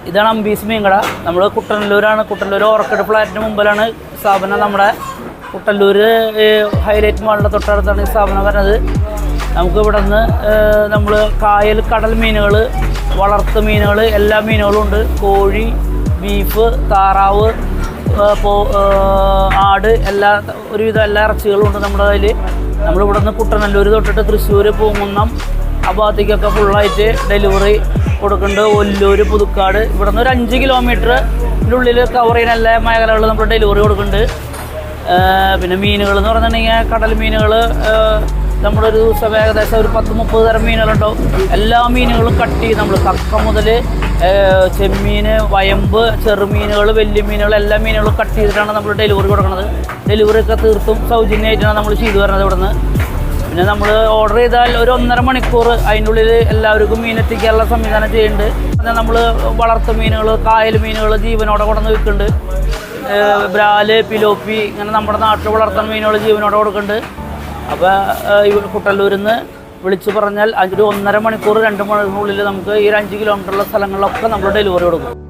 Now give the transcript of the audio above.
ഇതാണ് അമ്പീസ് മീൻകട. നമ്മൾ കുട്ടനല്ലൂരാണ്. കുട്ടനല്ലൂർ ഓർക്കിഡ് ഫ്ലാറ്റിന് മുമ്പിലാണ് സ്ഥാപനം. നമ്മുടെ കുട്ടനല്ലൂർ ഹൈലൈറ്റ് മാളിൻ്റെ തൊട്ടടുത്താണ് ഈ സ്ഥാപനം വരുന്നത്. നമുക്ക് ഇവിടെ നിന്ന് നമ്മൾ കായൽ കടൽ മീനുകൾ, വളർത്തു മീനുകൾ, എല്ലാ മീനുകളും ഉണ്ട്. കോഴി, ബീഫ്, താറാവ്, ആട്, ഒരുവിധം എല്ലാ ഇറച്ചികളും ഉണ്ട് നമ്മുടെ കയ്യിൽ. നമ്മളിവിടെ നിന്ന് കുട്ടനല്ലൂർ തൊട്ടിട്ട് തൃശ്ശൂർ, പൂങ്കുന്നം ആ ഭാഗത്തേക്കൊക്കെ ഫുള്ളായിട്ട് ഡെലിവറി കൊടുക്കുന്നുണ്ട്. ഒല്ലൂർ, പുതുക്കാട്, ഇവിടെ നിന്ന് ഒരു 5 കിലോമീറ്ററിൻ്റെ ഉള്ളിൽ കവർ ചെയ്യുന്ന എല്ലാ മേഖലകളിലും നമ്മൾ ഡെലിവറി കൊടുക്കുന്നുണ്ട്. പിന്നെ മീനുകൾ എന്ന് പറഞ്ഞിട്ടുണ്ടെങ്കിൽ കടൽ മീനുകൾ നമ്മുടെ ഒരു ദിവസം ഏകദേശം ഒരു 10-30 തരം മീനുകളുണ്ടാവും. എല്ലാ മീനുകളും കട്ട് ചെയ്ത് നമ്മൾ കക്ക മുതൽ ചെമ്മീൻ, വയമ്പ്, ചെറുമീനുകൾ, വലിയ മീനുകൾ, എല്ലാ മീനുകളും കട്ട് ചെയ്തിട്ടാണ് നമ്മൾ ഡെലിവറി കൊടുക്കുന്നത്. ഡെലിവറി ഒക്കെ തീർത്തും സൗജന്യമായിട്ടാണ് നമ്മൾ ചെയ്തു വരുന്നത് ഇവിടെ നിന്ന്. പിന്നെ നമ്മൾ ഓർഡർ ചെയ്താൽ ഒരു 1.5 മണിക്കൂർ അതിൻ്റെ ഉള്ളിൽ എല്ലാവർക്കും മീനെത്തിക്കാനുള്ള സംവിധാനം ചെയ്യുന്നുണ്ട്. പിന്നെ നമ്മൾ വളർത്തു മീനുകൾ, കായൽ മീനുകൾ ജീവനോടെ കൊണ്ടുവന്ന് വിൽക്കുന്നുണ്ട്. ബ്രാല്, പിലോപ്പി, ഇങ്ങനെ നമ്മുടെ നാട്ടിൽ വളർത്തുന്ന മീനുകൾ ജീവനോടെ കൊടുക്കുന്നുണ്ട്. അപ്പോൾ കുട്ടല്ലൂരിൽ നിന്ന് വിളിച്ച് പറഞ്ഞാൽ ഒരു 1.5 മണിക്കൂർ 2 മണിക്കൂറിനുള്ളിൽ നമുക്ക് ഈ 5 കിലോമീറ്ററുള്ള സ്ഥലങ്ങളിലൊക്കെ നമ്മൾ ഡെലിവറി കൊടുക്കും.